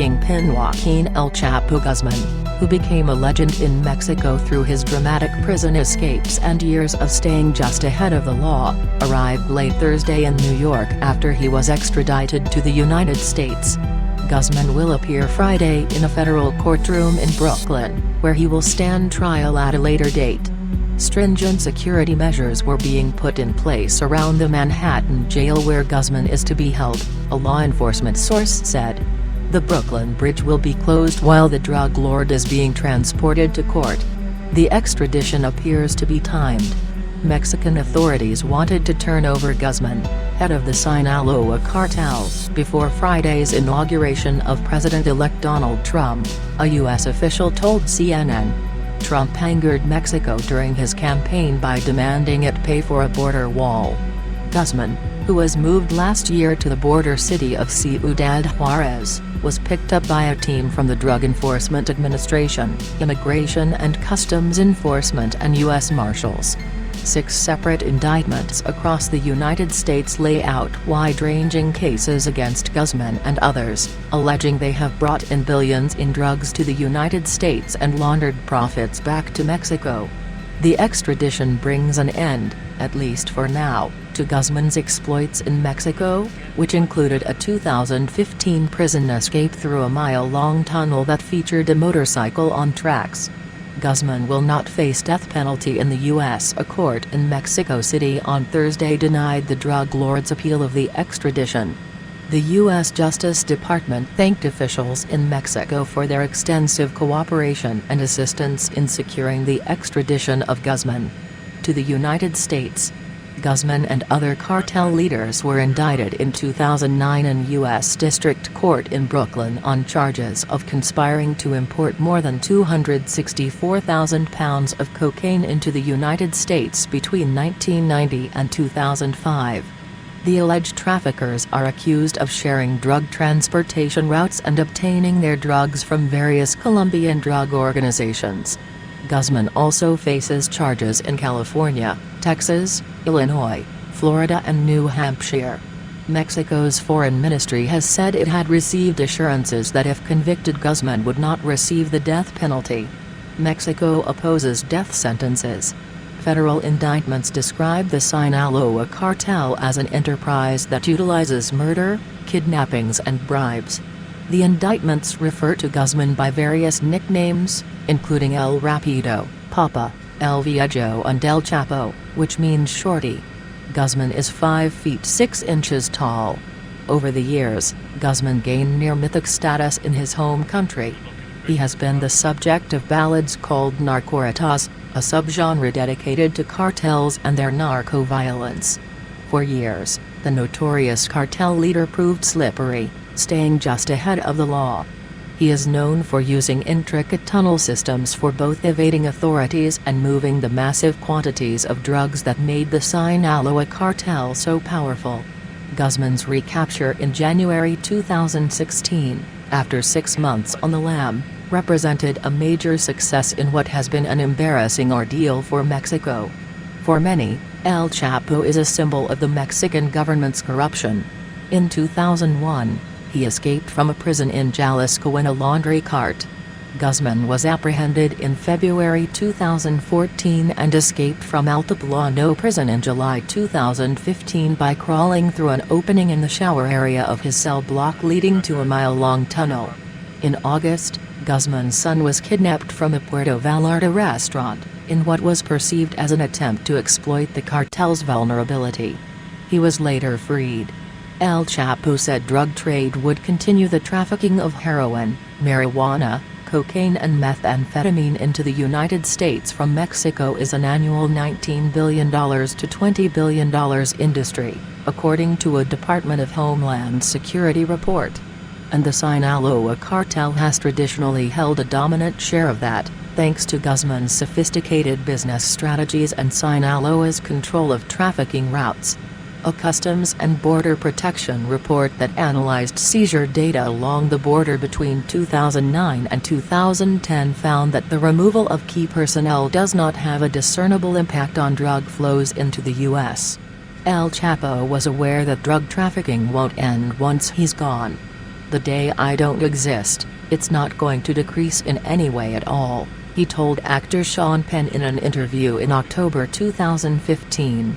kingpin Joaquin El Chapo Guzman, who became a legend in Mexico through his dramatic prison escapes and years of staying just ahead of the law, arrived late Thursday in New York after he was extradited to the United States. Guzman will appear Friday in a federal courtroom in Brooklyn, where he will stand trial at a later date. Stringent security measures were being put in place around the Manhattan jail where Guzman is to be held, a law enforcement source said. The Brooklyn Bridge will be closed while the drug lord is being transported to court. The extradition appears to be timed. Mexican authorities wanted to turn over Guzman, head of the Sinaloa cartel, before Friday's inauguration of President-elect Donald Trump, a U.S. official told CNN. Trump angered Mexico during his campaign by demanding it pay for a border wall. Guzman, who was moved last year to the border city of Ciudad Juarez, was picked up by a team from the Drug Enforcement Administration, Immigration and Customs Enforcement and U.S. Marshals. 6 separate indictments across the United States lay out wide-ranging cases against Guzman and others, alleging they have brought in billions in drugs to the United States and laundered profits back to Mexico. The extradition brings an end, at least for now, to Guzman's exploits in Mexico, which included a 2015 prison escape through a mile-long tunnel that featured a motorcycle on tracks. Guzman will not face death penalty in the U.S. A court in Mexico City on Thursday denied the drug lord's appeal of the extradition. The U.S. Justice Department thanked officials in Mexico for their extensive cooperation and assistance in securing the extradition of Guzman to the United States. Guzman and other cartel leaders were indicted in 2009 in U.S. District Court in Brooklyn on charges of conspiring to import more than 264,000 pounds of cocaine into the United States between 1990 and 2005. The alleged traffickers are accused of sharing drug transportation routes and obtaining their drugs from various Colombian drug organizations. Guzman also faces charges in California, Texas, Illinois, Florida and New Hampshire. Mexico's foreign ministry has said it had received assurances that if convicted Guzman would not receive the death penalty. Mexico opposes death sentences. Federal indictments describe the Sinaloa cartel as an enterprise that utilizes murder, kidnappings and bribes. The indictments refer to Guzman by various nicknames, including El Rapido, Papa, El Viejo and El Chapo, which means shorty. Guzman is 5 feet 6 inches tall. Over the years, Guzman gained near-mythic status in his home country. He has been the subject of ballads called narcoritas, a subgenre dedicated to cartels and their narco-violence. For years, the notorious cartel leader proved slippery, staying just ahead of the law. He is known for using intricate tunnel systems for both evading authorities and moving the massive quantities of drugs that made the Sinaloa cartel so powerful. Guzman's recapture in January 2016, after 6 months on the lam, represented a major success in what has been an embarrassing ordeal for Mexico. For many, El Chapo is a symbol of the Mexican government's corruption. In 2001, he escaped from a prison in Jalisco in a laundry cart. Guzman was apprehended in February 2014 and escaped from Altiplano prison in July 2015 by crawling through an opening in the shower area of his cell block leading to a mile-long tunnel. In August, Guzman's son was kidnapped from a Puerto Vallarta restaurant, in what was perceived as an attempt to exploit the cartel's vulnerability. He was later freed. El Chapo said drug trade would continue. The trafficking of heroin, marijuana, cocaine and methamphetamine into the United States from Mexico is an annual $19 billion to $20 billion industry, according to a Department of Homeland Security report. And the Sinaloa cartel has traditionally held a dominant share of that, thanks to Guzman's sophisticated business strategies and Sinaloa's control of trafficking routes. A Customs and Border Protection report that analyzed seizure data along the border between 2009 and 2010 found that the removal of key personnel does not have a discernible impact on drug flows into the U.S. El Chapo was aware that drug trafficking won't end once he's gone. "The day I don't exist, it's not going to decrease in any way at all," he told actor Sean Penn in an interview in October 2015.